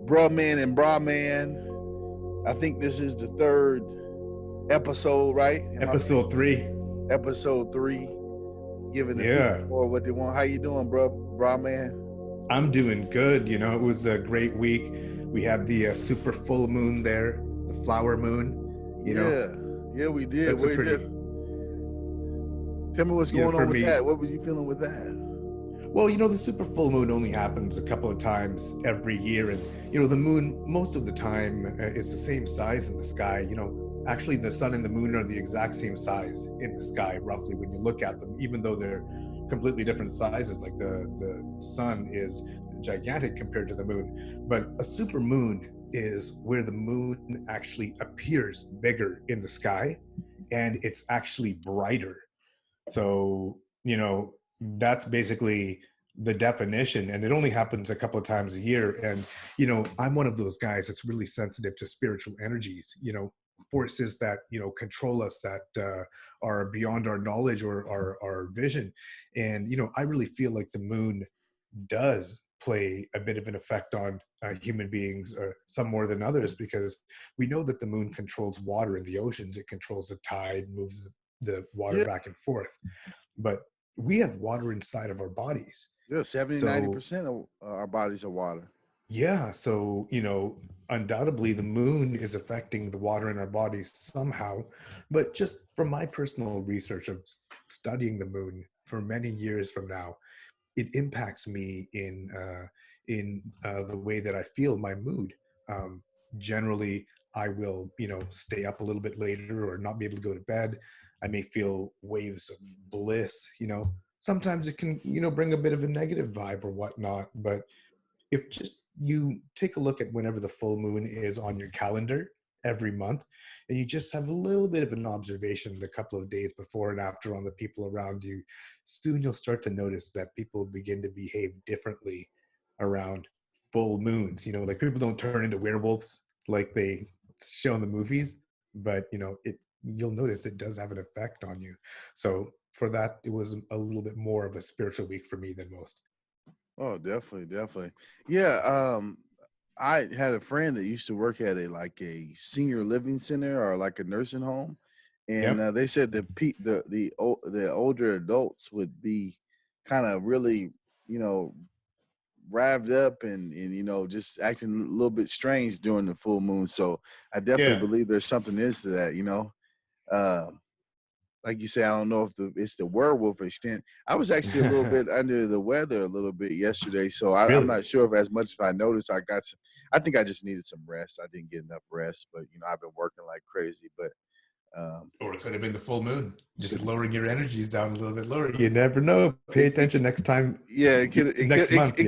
Brahman and Brahman. I think this is the third episode, right? Episode 3. Episode 3. Giving the Yeah. people more what they want. How you doing, bro, Brahman? I'm doing good. You know, it was a great week. We had the super full moon there, the flower moon. Yeah, we did. That's a pretty. Tell me what's going on with me, that. What was you feeling with that? Well, the super full moon only happens a couple of times every year. And, the moon, most of the time, is the same size in the sky. Actually, the sun and the moon are the exact same size in the sky, roughly, when you look at them, even though they're completely different sizes. Like the sun is gigantic compared to the moon. But a super moon is where the moon actually appears bigger in the sky, and it's actually brighter. So, that's basically the definition, and it only happens a couple of times a year. And I'm one of those guys that's really sensitive to spiritual energies, forces that control us, that are beyond our knowledge or our vision. And I really feel like the moon does play a bit of an effect on human beings, some more than others, because we know that the moon controls water in the oceans. It controls the tide, moves the water back and forth. But we have water inside of our bodies. Yeah, 70-90% of our bodies are water. Yeah, so undoubtedly the moon is affecting the water in our bodies somehow. But just from my personal research of studying the moon for many years from now, it impacts me in the way that I feel, my mood. Generally, I will stay up a little bit later or not be able to go to bed. I may feel waves of bliss. Sometimes it can bring a bit of a negative vibe or whatnot. But if just you take a look at whenever the full moon is on your calendar every month, and you just have a little bit of an observation the couple of days before and after on the people around you, soon you'll start to notice that people begin to behave differently around full moons. Like people don't turn into werewolves like they show in the movies, but you'll notice it does have an effect on you. So for that, it was a little bit more of a spiritual week for me than most. Oh, definitely. Yeah, I had a friend that used to work at a senior living center or like a nursing home, and Yep. they said the older adults would be kind of really revved up and just acting a little bit strange during the full moon. So I definitely believe there's something into that. Uh, like you say, I don't know if it's the werewolf extent. I was actually a little bit under the weather a little bit yesterday, so I'm Really? not sure if as much as I noticed. I think I just needed some rest. I didn't get enough rest, but I've been working like crazy. But or it could have been the full moon, just lowering your energies down a little bit lower. You never know. Pay attention next time. Yeah, next month.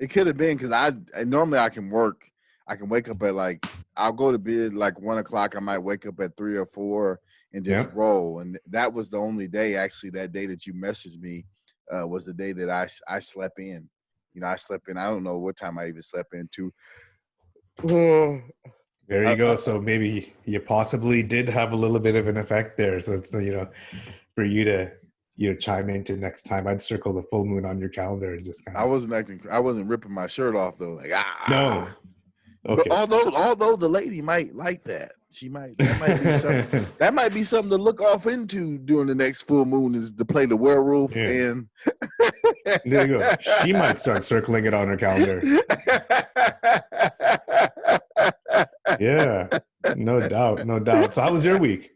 It could have been because I normally I can work. I can wake up at I'll go to bed like 1 o'clock. I might wake up at 3 or 4 and just roll. And that was the only day, actually, that day that you messaged me was the day that I slept in. I slept in. I don't know what time I even slept into. There you go. So maybe you possibly did have a little bit of an effect there. So it's for you to chime into next time. I'd circle the full moon on your calendar and just kind of. I wasn't ripping my shirt off though. No. Okay. But although the lady might like that, that might be something to look off into during the next full moon, is to play the werewolf. And there you go. She might start circling it on her calendar. Yeah, no doubt. So how was your week?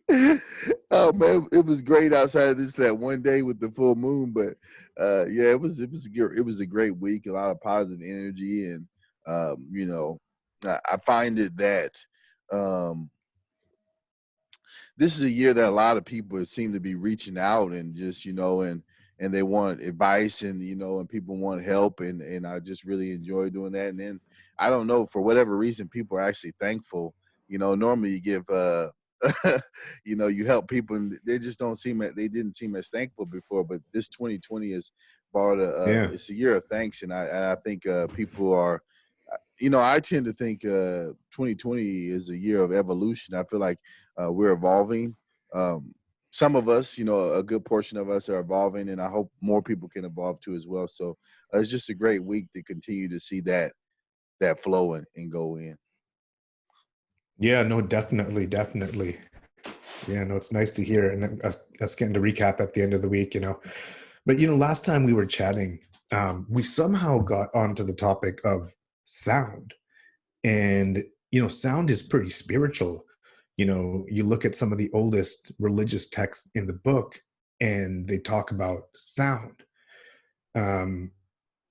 Oh man, it was great outside of that one day with the full moon. But yeah, it was a great week. A lot of positive energy, and I find it that this is a year that a lot of people seem to be reaching out and just and they want advice, and and people want help, and I just really enjoy doing that. And then I don't know, for whatever reason, people are actually thankful. Normally you give you help people and they just they didn't seem as thankful before, but this 2020 has brought it's a year of thanks. And I think people are I tend to think 2020 is a year of evolution. I feel like we're evolving. Some of us, a good portion of us are evolving, and I hope more people can evolve too as well. So it's just a great week to continue to see that that flow and go in. Yeah, no, definitely. Yeah, no, it's nice to hear, and us getting to recap at the end of the week, But last time we were chatting, we somehow got onto the topic of sound, and sound is pretty spiritual. You look at some of the oldest religious texts in the book, and they talk about sound. Um,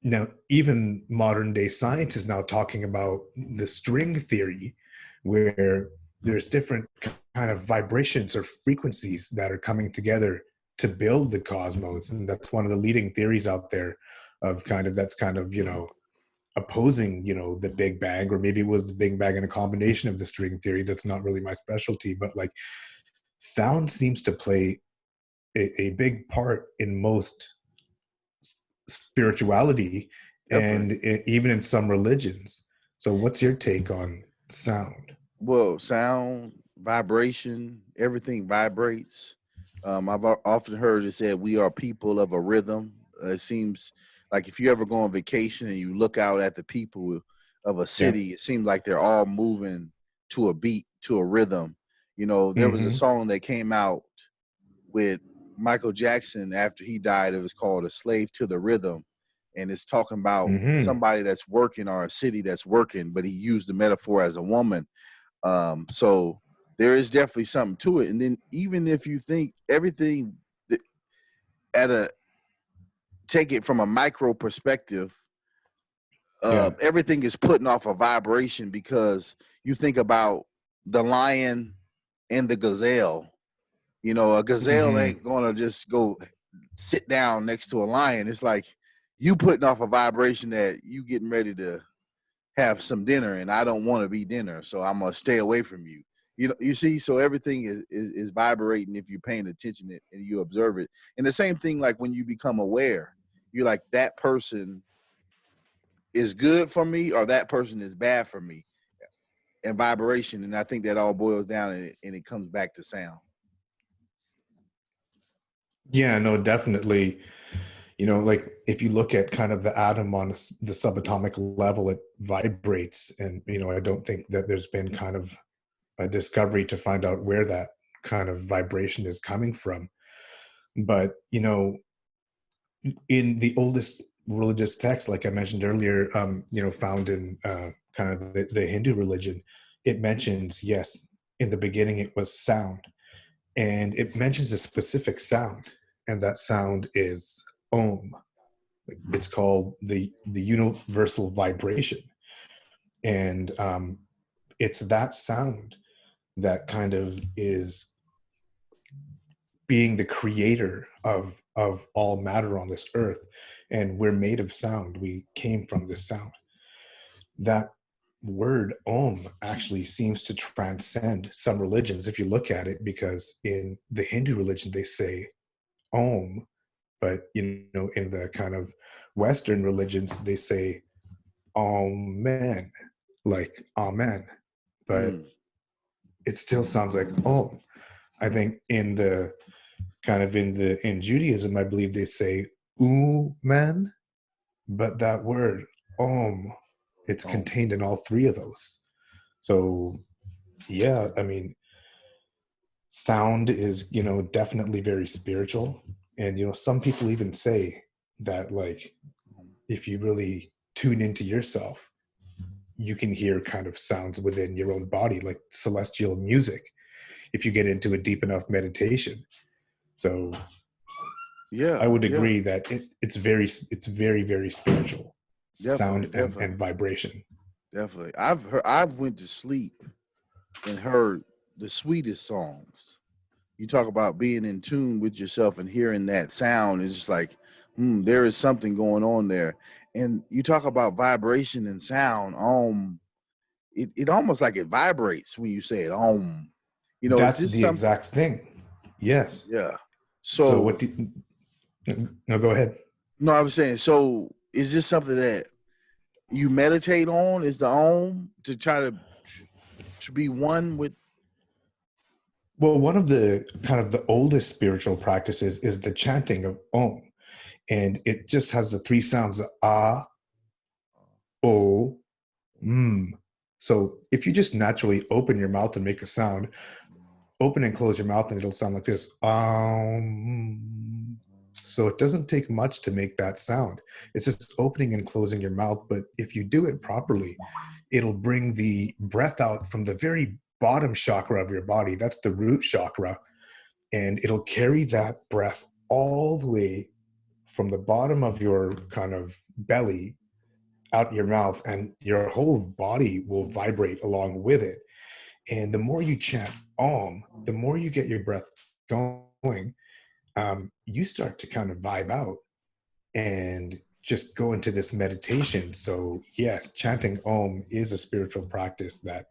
Now, even modern day science is now talking about the string theory, where there's different kind of vibrations or frequencies that are coming together to build the cosmos. And that's one of the leading theories out there of that's kind of, opposing, the Big Bang, or maybe it was the Big Bang and a combination of the string theory. That's not really my specialty, but like sound seems to play a big part in most spirituality Definitely. and even in some religions. So what's your take on sound? Well, sound, vibration, everything vibrates. I've often heard it said we are people of a rhythm. It seems like if you ever go on vacation and you look out at the people of a Yeah. city, it seems like they're all moving to a beat, to a rhythm. There was a Mm-hmm. song that came out with Michael Jackson after he died. It was called "A Slave to the Rhythm," and it's talking about Mm-hmm. somebody that's working or a city that's working, but he used the metaphor as a woman. So there is definitely something to it. And then even if you think everything that, at a take it from a micro perspective, Yeah. everything is putting off a vibration because you think about the lion and the gazelle. A gazelle Mm-hmm. ain't gonna just go sit down next to a lion. It's like you putting off a vibration that you getting ready to have some dinner, and I don't want to be dinner, so I'm gonna stay away from you. You see, so everything is vibrating if you're paying attention and you observe it. And the same thing, like when you become aware, you're like that person is good for me or that person is bad for me, and vibration. And I think that all boils down and it comes back to sound. Yeah, no, definitely. Like if you look at kind of the atom on the subatomic level, it vibrates. And, I don't think that there's been kind of a discovery to find out where that kind of vibration is coming from. But, in the oldest religious text, like I mentioned earlier, found in kind of the Hindu religion, it mentions, yes, in the beginning it was sound, and it mentions a specific sound, and that sound is Om. It's called the universal vibration, and it's that sound that kind of is being the creator of all matter on this earth, and we're made of sound. We came from this sound. That word Om actually seems to transcend some religions if you look at it, because in the Hindu religion they say Om, but in the kind of Western religions they say Amen, like Amen, but Mm. it still sounds like Om. I think in Judaism, I believe they say Uman, but that word Om, it's Oh, contained in all three of those. So yeah, I mean, sound is, definitely very spiritual. And, some people even say that, like, if you really tune into yourself, you can hear kind of sounds within your own body, like celestial music, if you get into a deep enough meditation. So I yeah, would yeah, agree that it's very, very spiritual, definitely, sound and definitely, vibration. definitely. I've went to sleep and heard the sweetest songs. You talk about being in tune with yourself and hearing that sound. It's just like, there is something going on there. And you talk about vibration and sound. It almost like it vibrates when you say it. Is That's this the something? exact thing. Yes. Yeah. So So what do no, go ahead. no, I was saying. So is this something that you meditate on? Is the to try to be one with? Well, one of the kind of the oldest spiritual practices is the chanting of Om. And it just has the three sounds: ah, o, Mm. So if you just naturally open your mouth and make a sound, open and close your mouth and it'll sound like this. So it doesn't take much to make that sound. It's just opening and closing your mouth. But if you do it properly, it'll bring the breath out from the very bottom chakra of your body. That's the root chakra. And it'll carry that breath all the way from the bottom of your kind of belly out your mouth, and your whole body will vibrate along with it. And the more you chant Om, the more you get your breath going, you start to kind of vibe out and just go into this meditation. So yes, chanting Om is a spiritual practice that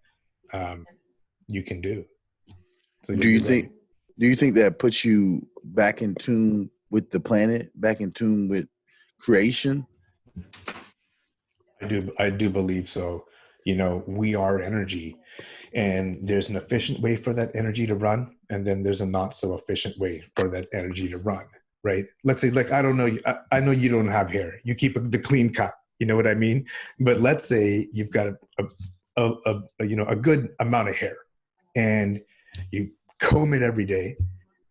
um, you can do. So yeah, Do you you're right. think that puts you back in tune with the planet, back in tune with creation? I do believe so. We are energy, and there's an efficient way for that energy to run, and then there's a not so efficient way for that energy to run, right? Let's say, like, I don't know, I know you don't have hair, you keep the clean cut, you know what I mean? But let's say you've got a good amount of hair, and you comb it every day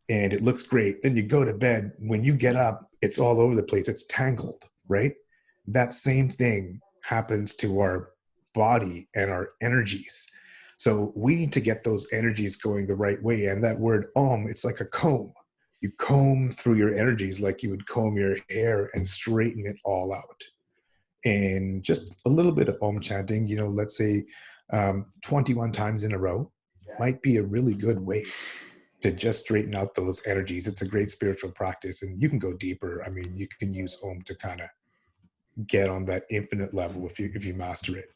and it looks great. Then you go to bed. When you get up, it's all over the place. It's tangled, right? That same thing happens to our body and our energies. So we need to get those energies going the right way. And that word Om, it's like a comb. You comb through your energies like you would comb your hair and straighten it all out. And just a little bit of Om chanting, let's say 21 times in a row might be a really good way to just straighten out those energies. It's a great spiritual practice, and you can go deeper. I mean, you can use Om to kind of get on that infinite level if you master it.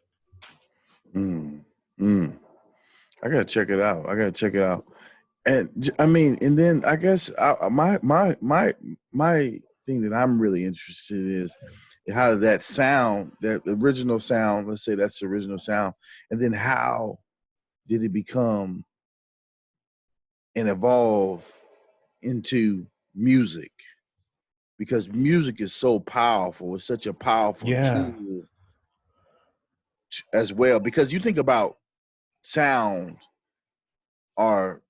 Mm, mm. I gotta check it out. I gotta check it out. And I mean, and then I guess my thing that I'm really interested in is how that sound, that original sound. Let's say that's the original sound, and then how did it become and evolve into music? Because music is so powerful. It's such a powerful Yeah. tool as well. Because you think about sound or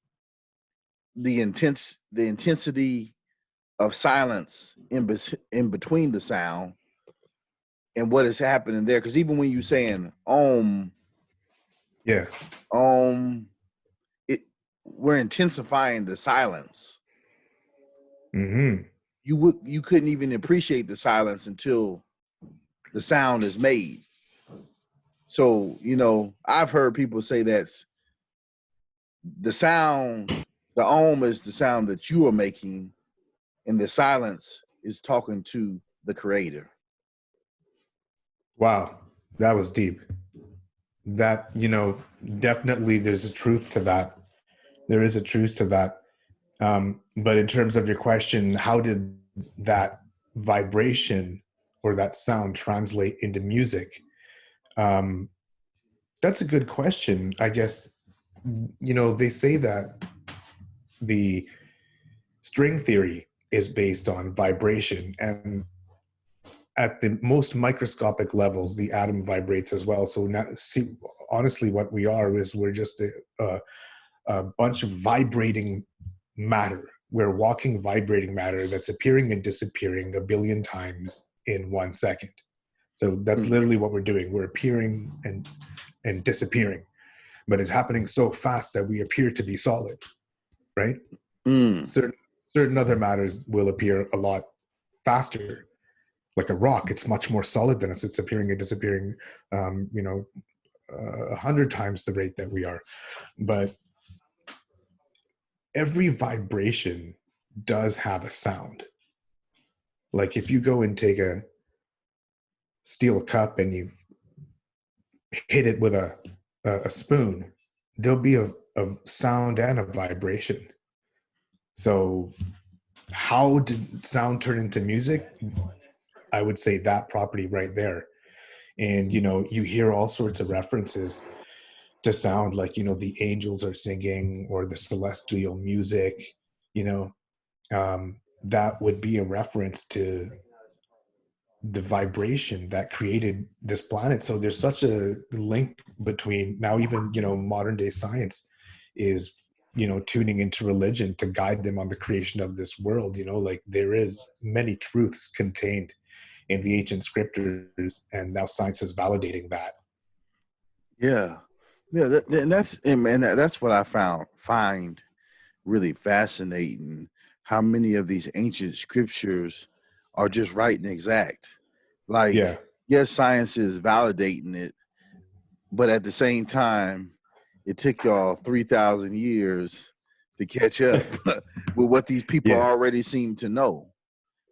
the intensity of silence in between the sound and what is happening there. Because even when you saying Yeah. om, it we're intensifying the silence. Hmm. You couldn't even appreciate the silence until the sound is made. So I've heard people say that's the sound. The om is the sound that you are making, and the silence is talking to the creator. Wow. That was deep. That, definitely there's a truth to that. There is a truth to that. But in terms of your question, how did that vibration or that sound translate into music? Um, that's a good question. I guess, they say that the string theory is based on vibration, and at the most microscopic levels, the atom vibrates as well. So now, see, honestly, what we are is we're just a bunch of vibrating matter. We're walking vibrating matter that's appearing and disappearing a billion times in 1 second. So that's Mm, literally what we're doing. We're appearing and disappearing, but it's happening so fast that we appear to be solid, right? mm, Certain other matters will appear a lot faster. Like a rock, it's much more solid than us. It's appearing and disappearing, 100 times the rate that we are. But every vibration does have a sound. Like if you go and take a steel cup and you hit it with a spoon, there'll be a sound and a vibration. So how did sound turn into music? I would say that property right there. And you hear all sorts of references to sound, like the angels are singing or the celestial music. That would be a reference to the vibration that created this planet. So there's such a link between now, even, modern day science is, tuning into religion to guide them on the creation of this world. Like there is many truths contained in the ancient scriptures, and now science is validating that. Yeah, yeah, that's what I find really fascinating. How many of these ancient scriptures are just right and exact? Like, Yeah. yes, science is validating it, but at the same time, it took y'all 3,000 years to catch up with what these people Yeah. already seem to know.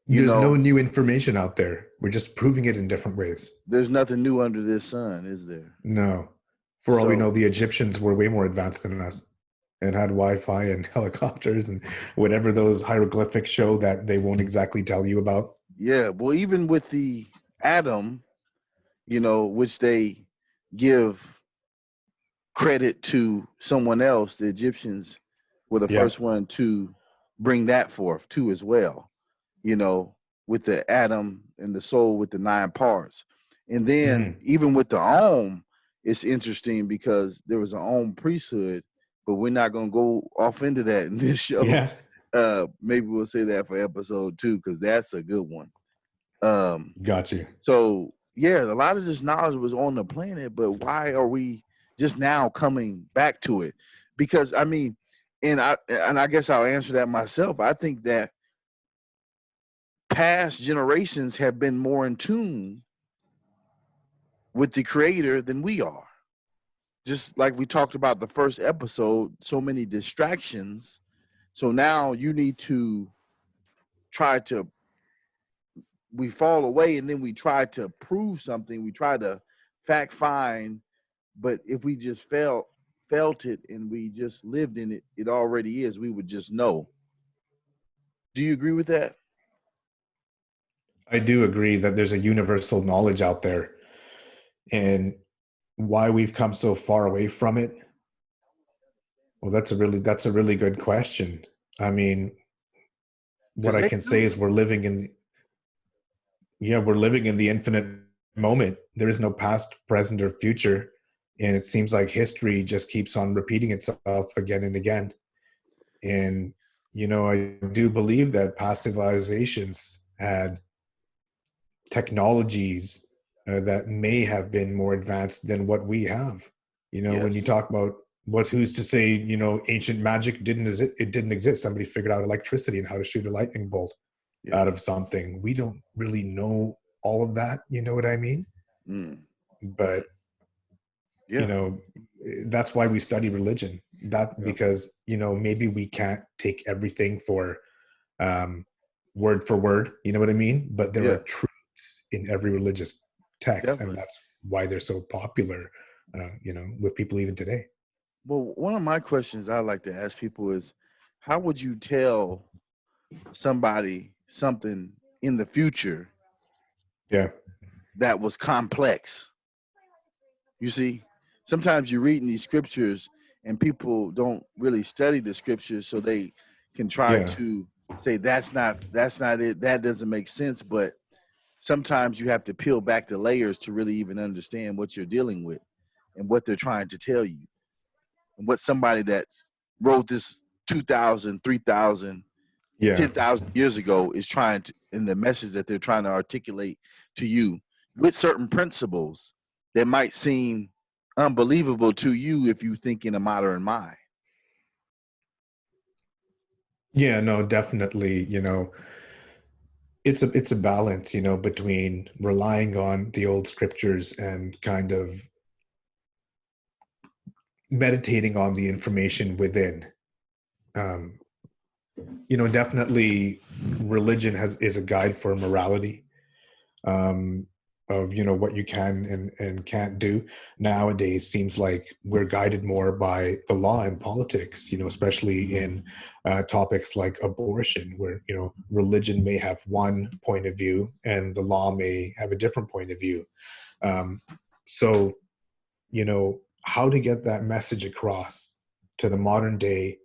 You There's no know, new information out there. We're just proving it in different ways. there's nothing new under this sun, is there? No. For all we know, So, the Egyptians were way more advanced than us and had Wi-Fi and helicopters and whatever those hieroglyphics show that they won't exactly tell you about. yeah, well, even with the atom, which they give credit to someone else, the Egyptians were the Yeah. first one to bring that forth too as well, you know, with the atom and the soul with the 9 parts. And then Mhm. even with the Om, it's interesting because there was an Om priesthood, but we're not going to go off into that in this show. Yeah. Maybe we'll say that for episode 2 because that's a good one. Um, Got you. so yeah, a lot of this knowledge was on the planet, but why are we just now coming back to it? Because I mean, and I guess I'll answer that myself. I think that past generations have been more in tune with the creator than we are. Just like we talked about the first episode, so many distractions. So now you need to try to we fall away and then we try to prove something. We try to fact find, but if we just felt it and we just lived in it, it already is. We would just know. Do you agree with that? I do agree that there's a universal knowledge out there, and why we've come so far away from it. Well, that's a really good question. I mean, what Because I they can say do. is we're living in the infinite moment. There is no past, present, or future, and it seems like history just keeps on repeating itself again and again. And I do believe that past civilizations had technologies that may have been more advanced than what we have. When you Yes. talk about who's to say, ancient magic didn't exist, it didn't exist. Somebody figured out electricity and how to shoot a lightning bolt Yeah. out of something. We don't really know all of that. You know what I mean? Mm. But you Yeah. know that's why we study religion, that Yeah. because maybe we can't take everything for um word for word, you know what I mean, but there are Yeah. truths in every religious text, and Definitely. that's why they're so popular with people even today. Well, one of my questions I like to ask people is, how would you tell somebody something in the future Yeah. that was complex? You see, sometimes you read in these scriptures and people don't really study the scriptures, so they can try Yeah. to say that's not it, that doesn't make sense. But sometimes you have to peel back the layers to really even understand what you're dealing with and what they're trying to tell you, and what somebody that wrote this 2,000, 3,000, Yeah. 10,000 years ago is trying to, in the message that they're trying to articulate to you with certain principles that might seem unbelievable to you if you think in a modern mind. Yeah, no, definitely. It's a balance, between relying on the old scriptures and kind of meditating on the information within. um Definitely religion is a guide for morality, um, of what you can and can't do. Nowadays, seems like we're guided more by the law and politics. Especially in topics like abortion, where religion may have one point of view and the law may have a different point of view. So, how to get that message across to the modern day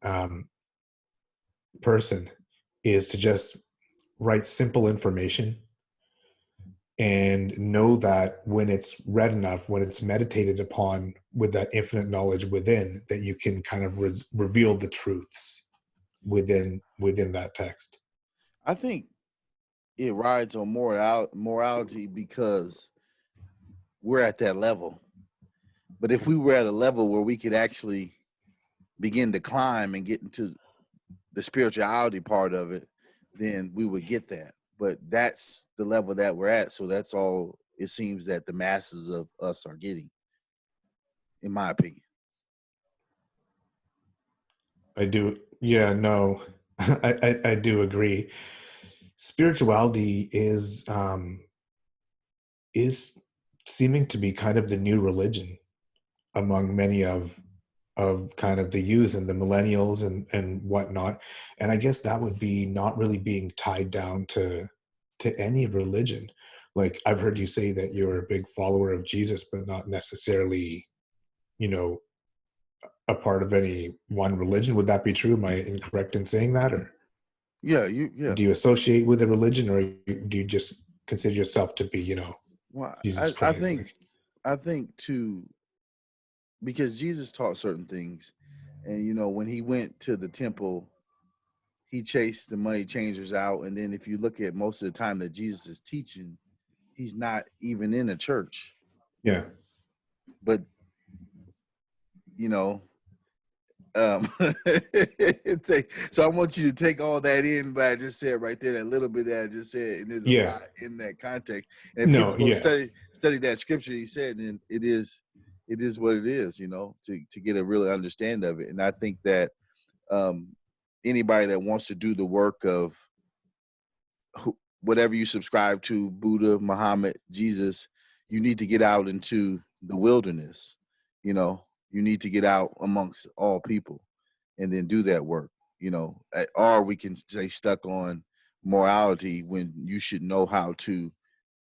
um, person is to just write simple information, and know that when it's read enough, when it's meditated upon with that infinite knowledge within, that you can kind of reveal the truths within that text. I think it rides on morality because we're at that level. But if we were at a level where we could actually begin to climb and get into the spirituality part of it, then we would get that. But that's the level that we're at. So that's all it seems that the masses of us are getting, in my opinion. I do. Yeah, no, I do agree. Spirituality is seeming to be kind of the new religion among many of kind of the youth and the millennials and whatnot. And I guess that would be not really being tied down to any religion. Like I've heard you say that you're a big follower of Jesus, but not necessarily, you know, a part of any one religion. Would that be true? Am I incorrect in saying that, or Yeah. do you associate with a religion, or do you just consider yourself to be, Well, Jesus I Christ? think Like, I think too, because Jesus taught certain things, and when he went to the temple, he chased the money changers out. And then if you look at most of the time that Jesus is teaching, he's not even in a church. yeah, But you know, so I want you to take all that in, but I just said right there, that little bit that I just said, and there's a yeah, lot in that context. And if people no, go study yes, that scripture he said, then it is what it is, to get a real understanding of it. And I think that um, anybody that wants to do the work of whatever you subscribe to, Buddha, Muhammad, Jesus, you need to get out into the wilderness. You need to get out amongst all people and then do that work. Or we can stay stuck on morality when you should know how to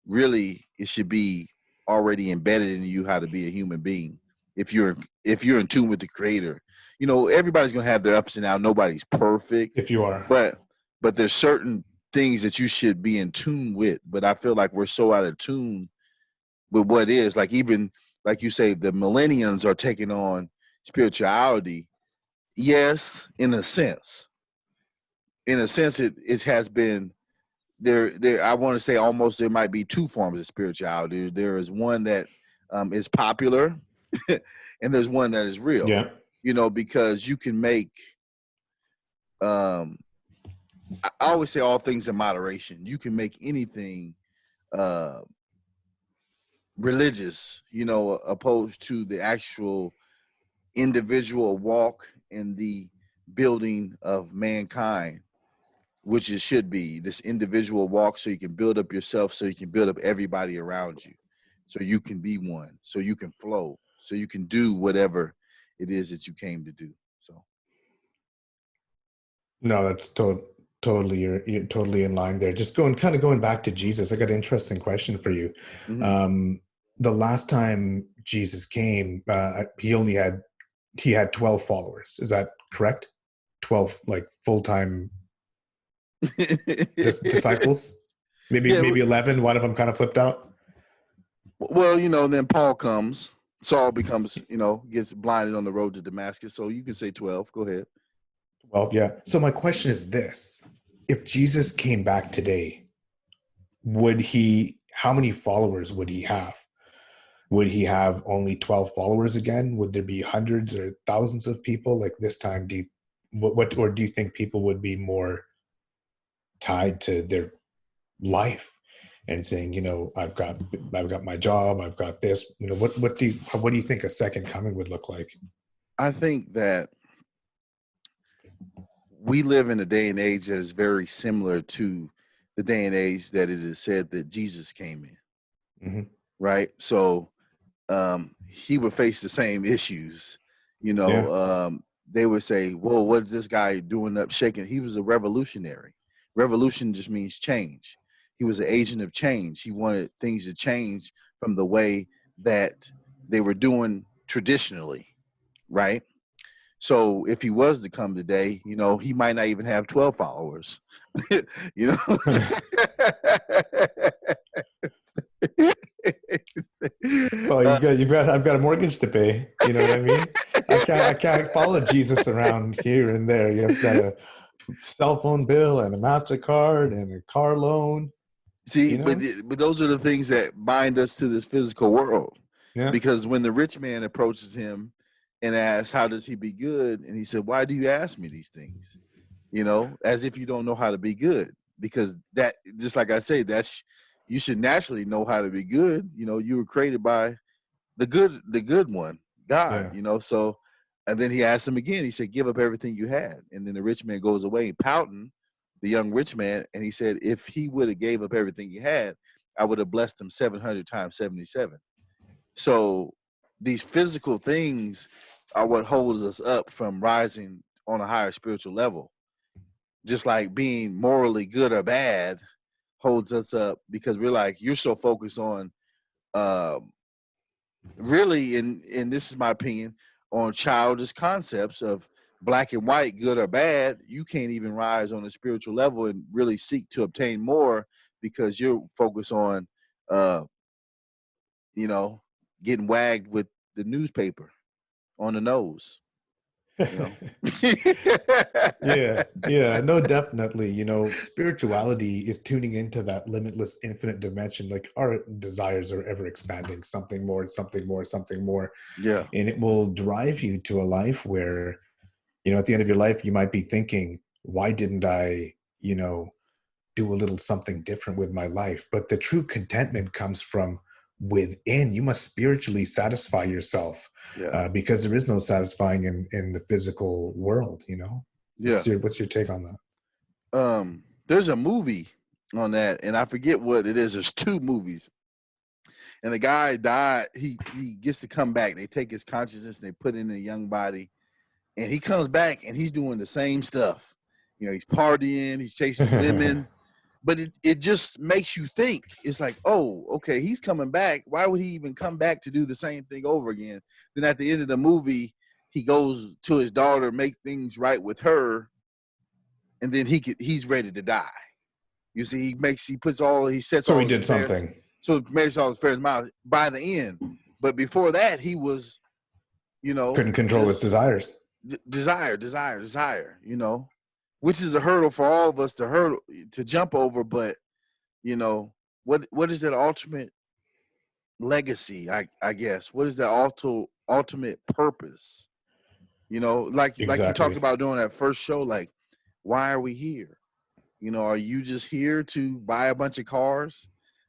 really. It should be already embedded in you how to be a human being. If you're in tune with the Creator, everybody's gonna have their ups and downs. Nobody's perfect, if you are. but there's certain things that you should be in tune with. But I feel like we're so out of tune with what is, like, even like you say, the millennials are taking on spirituality. Yes, in a sense. It has been there. I want to say almost there might be two forms of spirituality. There is one that is popular, and there's one that is real. Yeah, Because you can make. Um, I always say all things in moderation. You can make anything uh, religious, opposed to the actual individual walk in the building of mankind, which it should be this individual walk, so you can build up yourself, so you can build up everybody around you, so you can be one, so you can flow, so you can do whatever it is that you came to do. So no, that's totally you're totally in line there. Just going back to Jesus, I got an interesting question for you. mhm. Um, the last time Jesus came, he had 12 followers. Is that correct? 12 like full-time disciples? Maybe Yeah, 11. One of them kind of flipped out. well, then Paul comes, Saul becomes, gets blinded on the road to Damascus, so you can say 12. Go ahead. Well, yeah. So my question is this: if Jesus came back today, how many followers would he have? Would he have only 12 followers again? Would there be hundreds or thousands of people like this time? Or do you think people would be more tied to their life and saying, I've got my job, I've got this, what do you think a second coming would look like? I think that we live in a day and age that is very similar to the day and age that it is said that Jesus came in, Mm-hmm. right? So he would face the same issues. Yeah. They would say, "Whoa, what is this guy doing up shaking?" He was a revolutionary. Revolution just means change. He was an agent of change. He wanted things to change from the way that they were doing traditionally, right? So if he was to come today, he might not even have 12 followers. you know. Well, I've got a mortgage to pay. You know what I mean? I can't follow Jesus around here and there. You've got a cell phone bill and a MasterCard and a car loan, See, you but know? but those are the things that bind us to this physical world. Yeah. Because when the rich man approaches him and asks, "How does he be good?" and he said, "Why do you ask me these things?" You know, as if you don't know how to be good. Because that, just like I say, that's you should naturally know how to be good. You know, you were created by the good one, God. Yeah. You know, so and then he asked him again. He said, "Give up everything you had." And then the rich man goes away pouting, the young rich man, and he said, "If he would have gave up everything he had, I would have blessed him 700 times 77." So these physical things are what holds us up from rising on a higher spiritual level. Just like being morally good or bad holds us up because we're like, you're so focused on um, really, and this is my opinion, on childish concepts of black and white, good or bad. You can't even rise on a spiritual level and really seek to obtain more because you're focused on, uh, you know, getting wagged with the newspaper on the nose. You know. Yeah, yeah, no, definitely. You know, spirituality is tuning into that limitless, infinite dimension. Like our desires are ever expanding, something more, something more, something more. Yeah. And it will drive you to a life where, you know, at the end of your life, you might be thinking, why didn't I, you know, do a little something different with my life? But the true contentment comes from within. You must spiritually satisfy yourself, Yeah. because there is no satisfying in the physical world. You know, Yeah. what's your take on that? There's a movie on that, and I forget what it is. There's two movies, and the guy died. He gets to come back. They take his consciousness, and they put it in a young body, and he comes back, and he's doing the same stuff. You know, he's partying, he's chasing women, but it just makes you think. It's like, oh, okay, he's coming back. Why would he even come back to do the same thing over again? Then at the end of the movie, he goes to his daughter, make things right with her, and then he's ready to die. You see, he sets So all he his did affairs, something. so he makes all his affairs miles by the end. But before that, he was, Couldn't control his just desires. desire, which is a hurdle for all of us to jump over. But what is that ultimate legacy? I guess what is that ultimate purpose? Like you talked Exactly. about during that first show. Like, why are we here? Are you just here to buy a bunch of cars?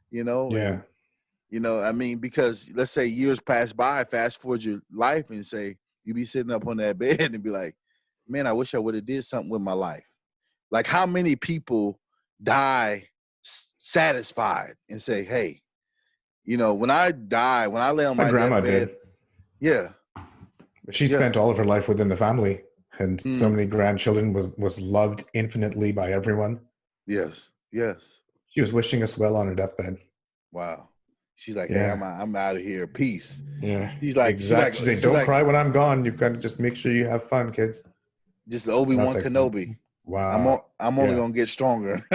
Yeah. And I mean, because let's say years pass by, fast forward your life and say you be sitting up on that bed and be like, man, I wish I would have did something with my life. Like, how many people die satisfied and say, hey, when I die, when I lay on My my grandma deathbed, did. yeah, She yeah, spent all of her life within the family, and so mm, many grandchildren, was loved infinitely by everyone. yes, yes, She was wishing us well on her deathbed. wow. She's like, hey, Yeah. I'm out of here, peace. Yeah. She's like, she's like, Exactly. She said, she's "Don't like, cry when I'm gone. You've got to just make sure you have fun, kids." just And I was Obi-Wan like, Kenobi. "Wow." I'm only Yeah. gonna get stronger.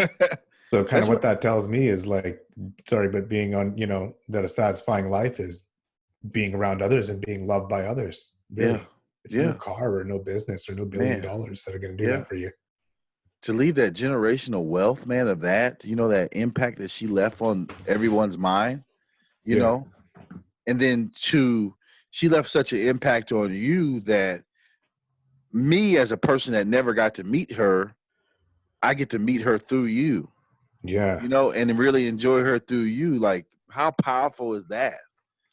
So kind of That's what what. that tells me is like, sorry, but being on, you know, that a satisfying life is being around others and being loved by others. Yeah, Really. It's no yeah, car or no business or no billion man, dollars that are going to do yeah. that for you. To leave that generational wealth, man, of that, that impact that she left on everyone's mind, you Yeah. know, and then she left such an impact on you that me as a person that never got to meet her, I get to meet her through you, Yeah. and really enjoy her through you. Like, how powerful is that?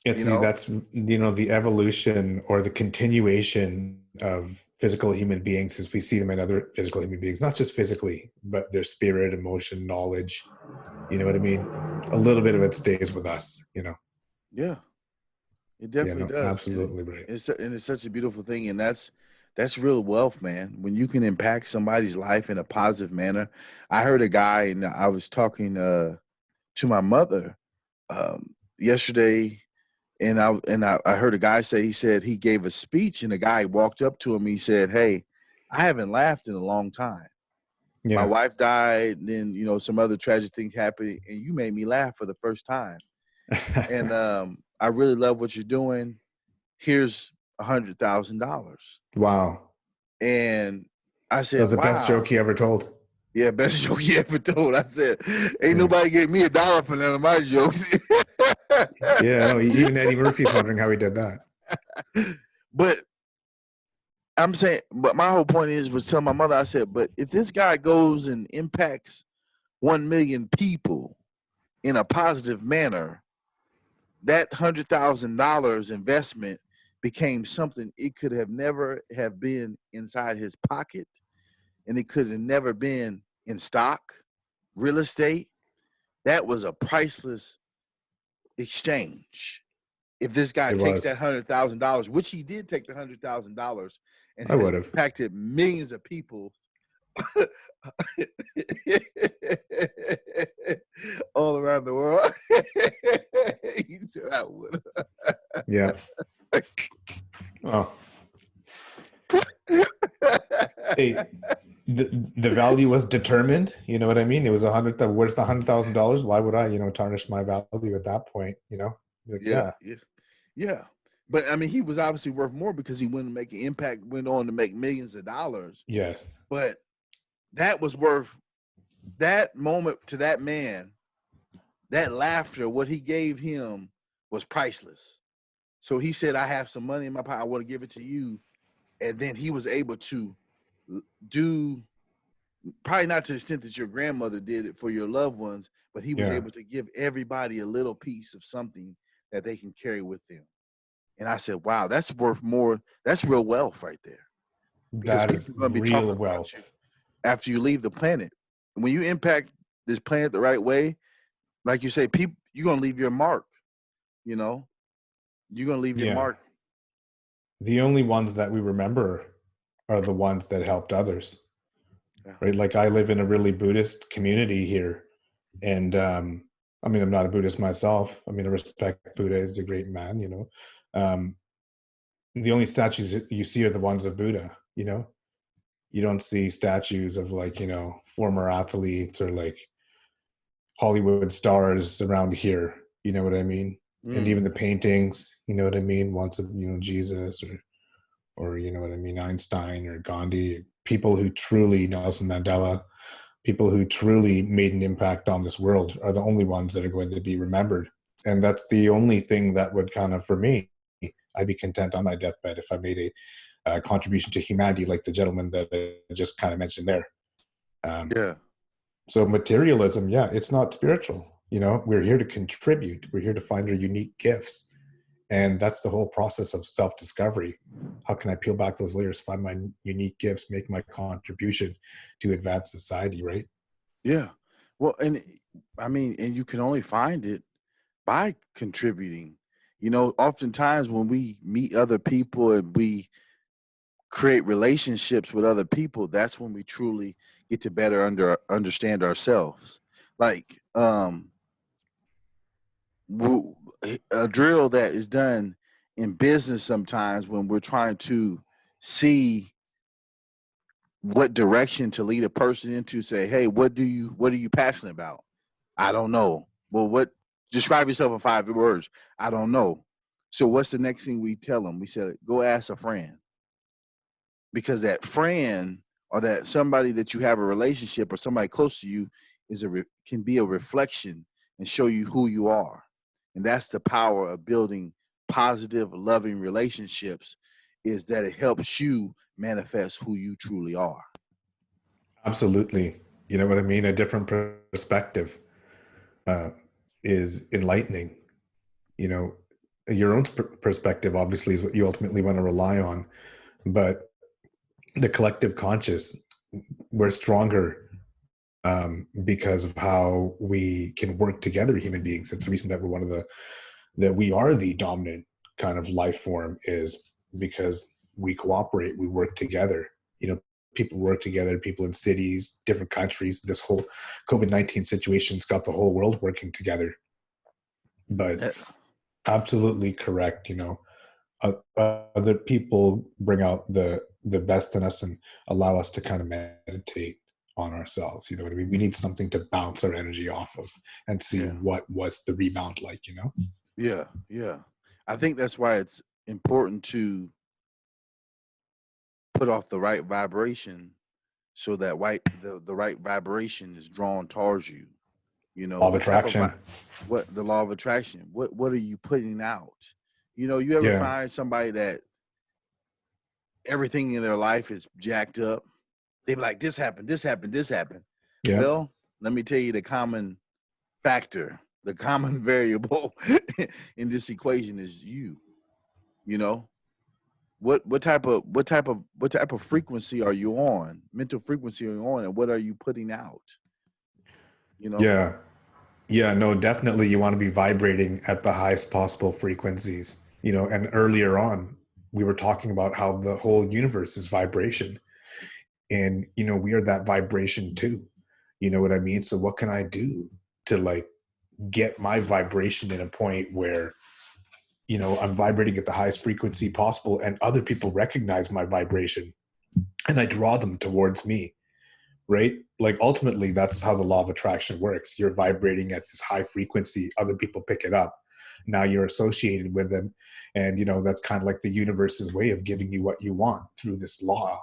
It's You know? that's, you know, the evolution or the continuation of physical human beings as we see them in other physical human beings, not just physically, but their spirit, emotion, knowledge. You know what I mean? A little bit of it stays with us, you know? Yeah, it Yeah, definitely no, does, and absolutely right. it's such a beautiful thing, and that's real wealth, man. When you can impact somebody's life in a positive manner. I heard a guy, and I was talking to my mother yesterday, and I heard a guy say, he said he gave a speech, and the guy walked up to him. He said, "Hey, I haven't laughed in a long time. My Yeah. wife died, and then some other tragic things happened, and you made me laugh for the first time." And I really love what you're doing. Here's $100,000. Wow. And I That said, was the best wow. joke he ever told. Yeah, best joke he ever told. I said, ain't Yeah. nobody gave me $1 for none of my jokes. Yeah, no, even Eddie Murphy's wondering how he did that. But I'm saying, but my whole point was telling my mother, I said, but if this guy goes and impacts 1 million people in a positive manner, that $100,000 investment became something it could have never have been inside his pocket, and it could have never been in stock, real estate. That was a priceless exchange. If this guy It takes was. that $100,000, which he did take the $100,000, and I has would have. impacted millions of people all around the world. He said, I would. Yeah. Oh. Hey, the value was determined. You know what I mean? It was where's the $100,000? Why would I, tarnish my value at that point? Like, Yeah, yeah. yeah, yeah. But I mean, he was obviously worth more because he went to make an impact, went on to make millions of dollars. Yes. But that was worth that moment to that man. That laughter, what he gave him, was priceless. So he said, I have some money in my pocket. I want to give it to you. And then he was able to do, probably not to the extent that your grandmother did it for your loved ones, but he was Yeah. able to give everybody a little piece of something that they can carry with them. And I said, wow, that's worth more. That's real wealth right there. Because That people is are going to be talking real about you wealth. after you leave the planet. When you impact this planet the right way, like you say, people, you're going to leave your mark. You're going to leave your Yeah. mark. The only ones that we remember are the ones that helped others. Yeah. Right? Like, I live in a really Buddhist community here. And I mean, I'm not a Buddhist myself. I mean, I respect Buddha. He's a great man, the only statues you see are the ones of Buddha. You don't see statues of, like, former athletes or like Hollywood stars around here. You know what I mean? And even the paintings, you know what I mean? Once of, Jesus or you know what I mean, Einstein or Gandhi, people who truly, Nelson Mandela, people who truly made an impact on this world are the only ones that are going to be remembered. And that's the only thing that would kind of, for me, I'd be content on my deathbed if I made a contribution to humanity, like the gentleman that I just kind of mentioned there. Yeah. So materialism, yeah, it's not spiritual. We're here to contribute. We're here to find our unique gifts. And that's the whole process of self-discovery. How can I peel back those layers, find my unique gifts, make my contribution to advance society, right? Yeah. Well, and I mean, and you can only find it by contributing. Oftentimes when we meet other people and we create relationships with other people, that's when we truly get to better understand ourselves. Like a drill that is done in business sometimes when we're trying to see what direction to lead a person into, say, hey, what are you passionate about? I don't know. Well, describe yourself in 5 words. I don't know. So what's the next thing we tell them? We said, go ask a friend. Because that friend or that somebody that you have a relationship or somebody close to you can be a reflection and show you who you are. And that's the power of building positive, loving relationships, is that it helps you manifest who you truly are. Absolutely. You know what I mean? A different perspective is enlightening. Your own perspective obviously is what you ultimately want to rely on, but the collective conscious, we're stronger because of how we can work together, human beings. It's the reason that that we are the dominant kind of life form, is because we cooperate, we work together. People work together, people in cities, different countries. This whole COVID-19 situation's got the whole world working together. But absolutely correct. Other people bring out the best in us and allow us to kind of meditate on ourselves. You know what I mean? We need something to bounce our energy off of and see Yeah. what was the rebound like. Yeah. Yeah. I think that's why it's important to put off the right vibration so that the right vibration is drawn towards you. You know, Law of what type of attraction. what the law of attraction? What are you putting out? You know, you ever Yeah. find somebody that everything in their life is jacked up? They be like, this happened, this happened, this happened. Yeah. Well, let me tell you the common factor, the common variable in this equation is you. You know, what type of frequency are you on? Mental frequency are you on, and what are you putting out? You know. Yeah. Yeah, no, definitely you want to be vibrating at the highest possible frequencies, and earlier on we were talking about how the whole universe is vibration, and we are that vibration too. You know what I mean? So what can I do to like get my vibration in a point where I'm vibrating at the highest frequency possible and other people recognize my vibration and I draw them towards me, right? Like ultimately, that's how the law of attraction works. You're vibrating at this high frequency, other people pick it up. Now you're associated with them. And, that's kind of like the universe's way of giving you what you want through this law.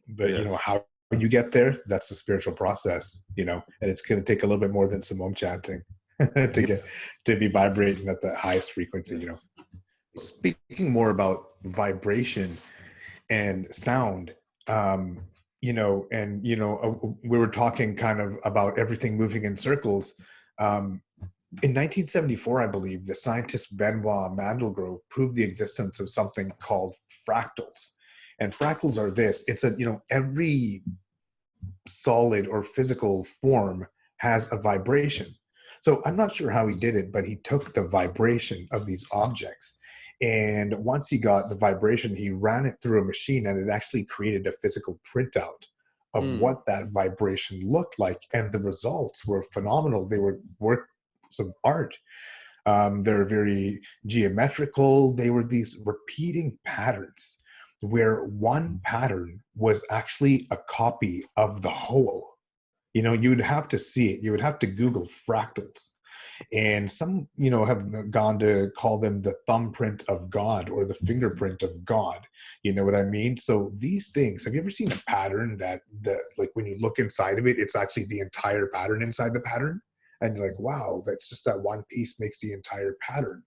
But, Yes. how you get there, that's the spiritual process, and it's going to take a little bit more than some om chanting Yeah. to be vibrating at the highest frequency, Yes. Speaking more about vibration and sound, we were talking kind of about everything moving in circles. In 1974, I believe, the scientist Benoit Mandelbrot proved the existence of something called fractals. And fractals are this: it's that every solid or physical form has a vibration. So I'm not sure how he did it, but he took the vibration of these objects. And once he got the vibration, he ran it through a machine and it actually created a physical printout of Mm. what that vibration looked like. And the results were phenomenal. They were works of art. They're very geometrical. They were these repeating patterns where one pattern was actually a copy of the whole. You would have to see it. You would have to Google fractals. And some, have gone to call them the thumbprint of God or the fingerprint of God. You know what I mean? So these things, have you ever seen a pattern that like when you look inside of it, it's actually the entire pattern inside the pattern? And you're like, wow, that's just that one piece makes the entire pattern,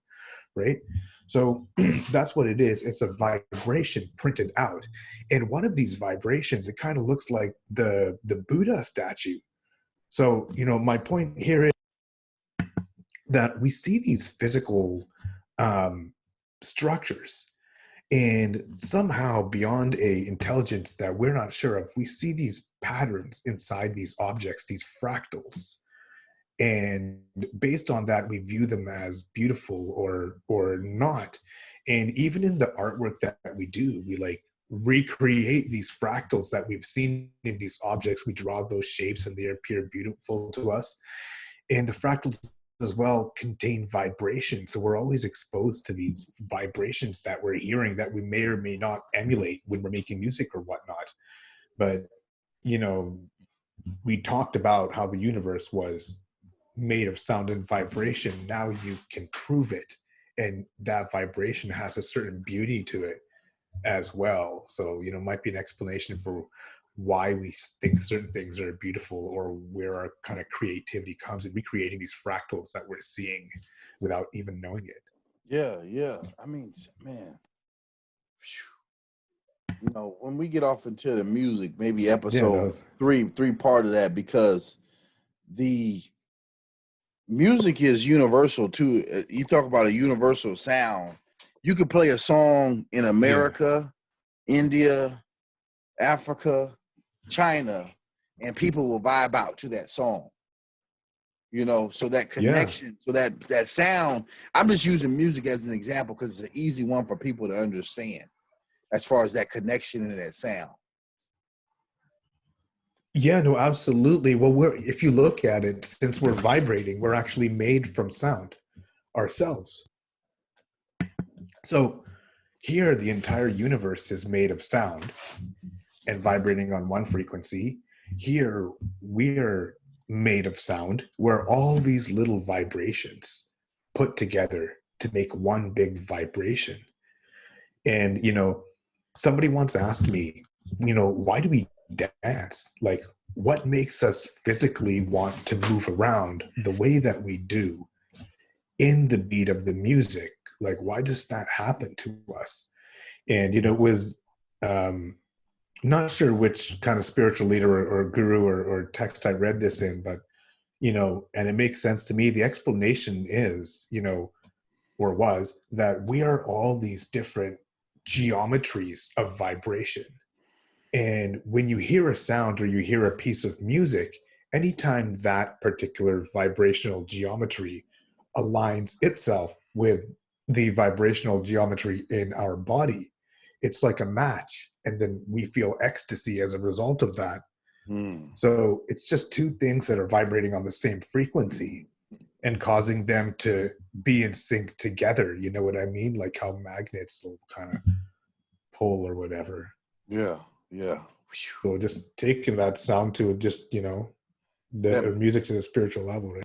right? So that's what it is. It's a vibration printed out. And one of these vibrations, it kind of looks like the Buddha statue. So, my point here is that we see these physical um, structures, and somehow beyond a intelligence that we're not sure of, we see these patterns inside these objects, these fractals, and based on that we view them as beautiful or not. And even in the artwork that we do, we like recreate these fractals that we've seen in these objects. We draw those shapes and they appear beautiful to us. And the fractals as well contain vibration, so we're always exposed to these vibrations that we're hearing that we may or may not emulate when we're making music or whatnot. But you know we talked about how the universe was made of sound and vibration. Now you can prove it, and that vibration has a certain beauty to it as well. So might be an explanation for why we think certain things are beautiful, or where our kind of creativity comes in recreating these fractals that we're seeing without even knowing it. Yeah, yeah. I mean, man, you know, when we get off into the music, maybe Yeah, episode those. three part of that, because the music is universal too. You talk about a universal sound. You could play a song in Yeah, America, India, Africa, China, and people will vibe out to that song. You know, so that yeah. connection, so that sound. I'm just using music as an example because it's an easy one for people to understand as far as that connection and that sound. Yeah, no, absolutely. Well, if you look at it, since we're vibrating, we're actually made from sound ourselves. So here, the entire universe is made of sound and vibrating on one frequency. Here, we're made of sound, where all these little vibrations put together to make one big vibration. And, somebody once asked me, why do we dance? Like, what makes us physically want to move around the way that we do in the beat of the music? Like, why does that happen to us? And, it was, not sure which kind of spiritual leader or guru or text I read this in, but, and it makes sense to me. The explanation is, or was, that we are all these different geometries of vibration. And when you hear a sound or you hear a piece of music, anytime that particular vibrational geometry aligns itself with the vibrational geometry in our body, it's like a match. And then we feel ecstasy as a result of that. So it's just two things that are vibrating on the same frequency and causing them to be in sync together. You know what I mean? Like how magnets will kind of pull or whatever. Yeah. So just taking that sound to just, the music to the spiritual level, right?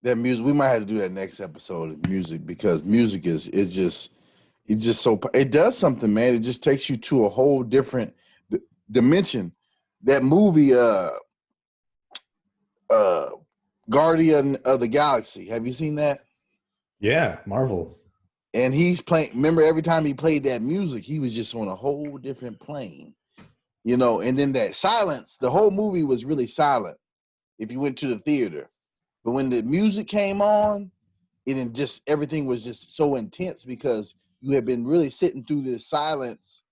That music, we might have to do that next episode of music, because music is just, it's just so, it does something, man. It just takes you to a whole different dimension. That movie, Guardian of the Galaxy, have you seen that? Yeah, Marvel. And he's playing, remember, every time he played that music, he was just on a whole different plane, and then that silence, the whole movie was really silent if you went to the theater. But when the music came on, everything was just so intense, because you had been really sitting through this silence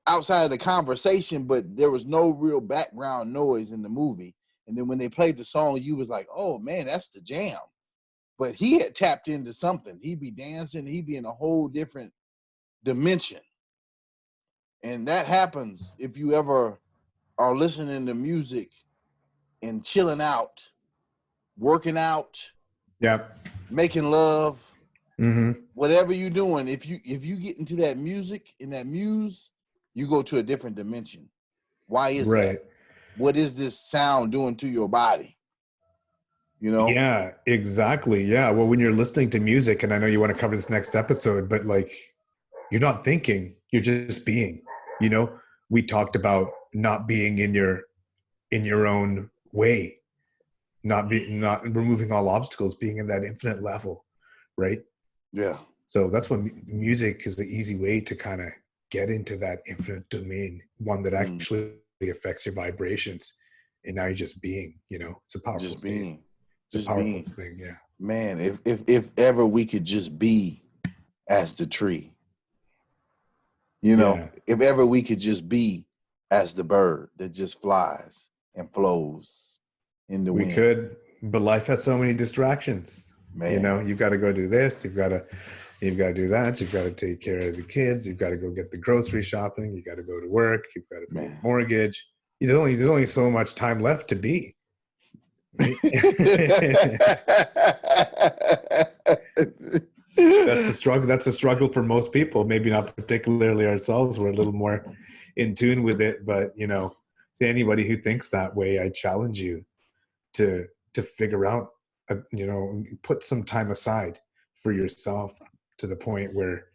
outside of the conversation, but there was no real background noise in the movie. And then when they played the song, you was like, oh man, that's the jam. But he had tapped into something. He'd be dancing, he'd be in a whole different dimension. And that happens if you ever are listening to music and chilling out, working out, making love, whatever you're doing. If you get into that music and that muse, you go to a different dimension. Why is that? What is this sound doing to your body? Yeah, exactly. Yeah. Well, when you're listening to music, and I know you want to cover this next episode, but like, you're not thinking, you're just being. We talked about not being in your own way, not removing all obstacles, being in that infinite level, right? Yeah. So that's when music is the easy way to kind of get into that infinite domain, one that actually affects your vibrations. And now you're just being, it's a powerful just state. being. It's just a powerful thing. Yeah. Man, if ever we could just be as the tree, if ever we could just be as the bird that just flies and flows in the wind. We could, but life has so many distractions. Man. You've got to go do this. You've got to do that. You've got to take care of the kids. You've got to go get the grocery shopping. You got to go to work. You've got to pay a mortgage. There's only so much time left to be. Right? That's the struggle. That's a struggle for most people. Maybe not particularly ourselves. We're a little more in tune with it. But to anybody who thinks that way, I challenge you to figure out, put some time aside for yourself, to the point where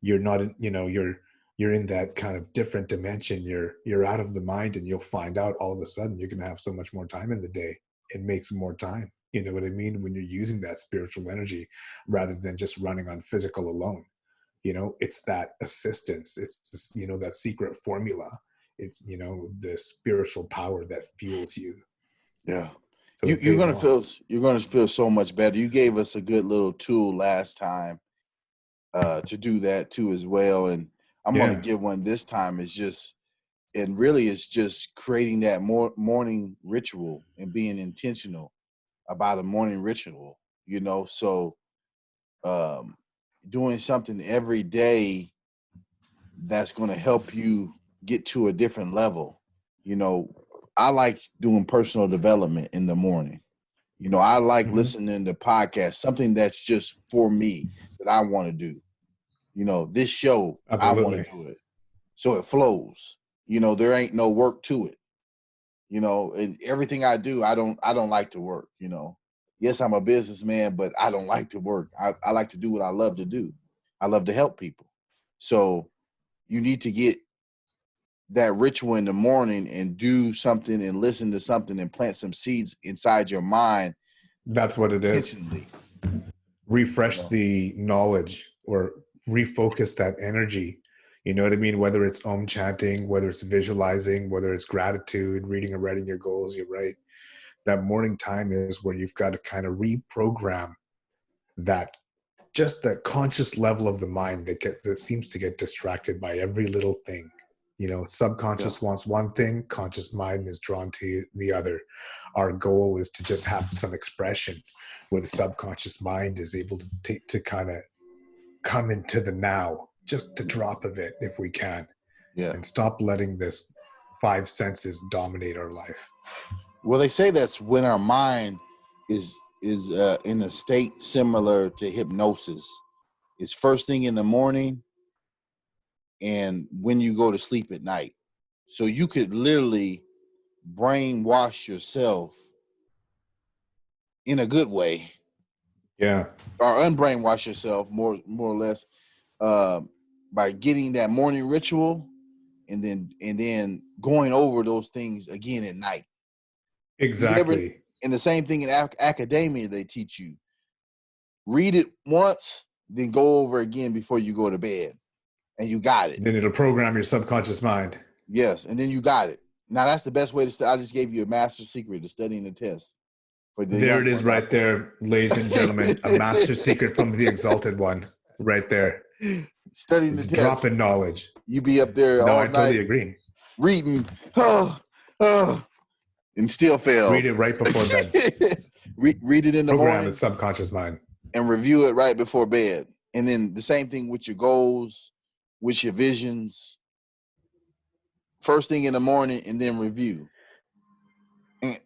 you're not, you're in that kind of different dimension. You're out of the mind, and you'll find out all of a sudden you're going to have so much more time in the day. It makes more time. You know what I mean? When you're using that spiritual energy rather than just running on physical alone, it's that assistance. It's this, that secret formula. It's, the spiritual power that fuels you. Yeah. So you're gonna feel so much better. You gave us a good little tool last time to do that too as well, and I'm gonna give one this time. It's just creating that morning ritual and being intentional about a morning ritual. So doing something every day that's going to help you get to a different level. I like doing personal development in the morning. I like listening to podcasts, something that's just for me that I want to do. This show, absolutely. I want to do it. So it flows. There ain't no work to it. And everything I do, I don't like to work, Yes, I'm a businessman, but I don't like to work. I like to do what I love to do. I love to help people. So you need to get that ritual in the morning and do something and listen to something and plant some seeds inside your mind That's what it is. intentionally. Refresh the knowledge or refocus that energy. You know what I mean? Whether it's om chanting, whether it's visualizing, whether it's gratitude, reading and writing your goals, you're right. That morning time is where you've got to kind of reprogram that, just that conscious level of the mind that seems to get distracted by every little thing. You know, subconscious wants one thing, conscious mind is drawn to the other. Our goal is to just have some expression where the subconscious mind is able to take to kind of come into the now, just a drop of it if we can, Yeah. and stop letting this five senses dominate our life. Well, they say that's when our mind is in a state similar to hypnosis. It's first thing in the morning and when you go to sleep at night. So you could literally brainwash yourself in a good way, Yeah, or unbrainwash yourself more or less, uh, by getting that morning ritual and then going over those things again at night. You ever, exactly. and the same thing in academia, they teach you read it once, then go over again before you go to bed, and you got it. Then it'll program your subconscious mind. Yes, and then you got it. Now that's the best way to study. I just gave you a master secret to studying the test for the There young it is ones out right there, ladies and gentlemen. A master secret from the Exalted One right there. Studying the It's test. dropping knowledge. You be up there No, all I totally night agree. reading, oh, oh, and still Read fail. it right before bed. Read it in the Program the morning subconscious mind. and review it right before bed. And then the same thing with your goals, with your visions. First thing in the morning and then review.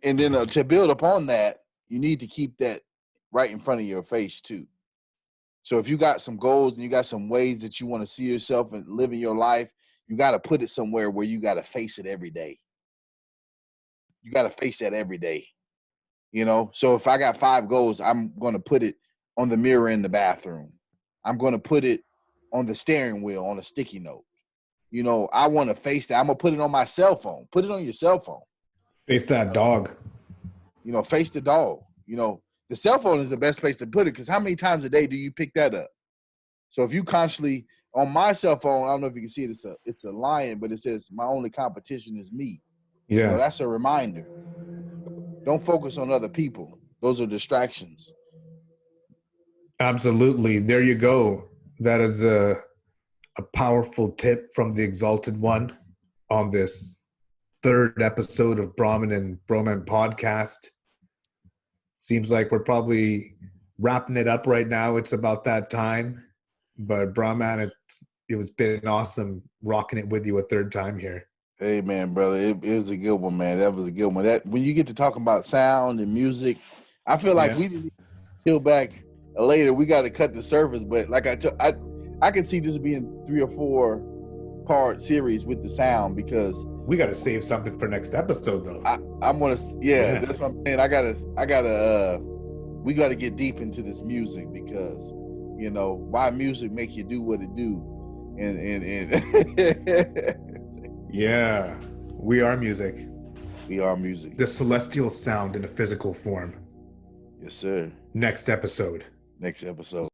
And then to build upon that, you need to keep that right in front of your face too. So if you got some goals and you got some ways that you want to see yourself and live in your life, you got to put it somewhere where you got to face it every day. You got to face that every day. You know, so if I got 5 goals, I'm going to put it on the mirror in the bathroom. I'm going to put it on the steering wheel on a sticky note. You know, I want to face that. I'm going to put it on my cell phone. Put it on your cell phone. Face that dog. You know, face the dog. You know, the cell phone is the best place to put it because how many times a day do you pick that up? So if you constantly, on my cell phone, I don't know if you can see it, it's a lion, but it says my only competition is me. You know, Yeah, that's a reminder. Don't focus on other people. Those are distractions. absolutely. There you go. That is a powerful tip from the Exalted One on this third episode of Brahman and Brahman podcast. Seems like we're probably wrapping it up right now. It's about that time. But Brahman, it's been awesome rocking it with you a third time here. Hey man, brother, it was a good one, man. That was a good one. That when you get to talk about sound and music, I feel like Yeah. we didn't peel back later. We got to cut the surface, but like I could see this being 3 or 4 part series with the sound because We got to save something for next episode, though. I'm gonna that's what I'm saying. We got to get deep into this music because you know why music make you do what it do, and Yeah, we are music. we are music. The celestial sound in a physical form. Yes, sir. Next episode. Next episode.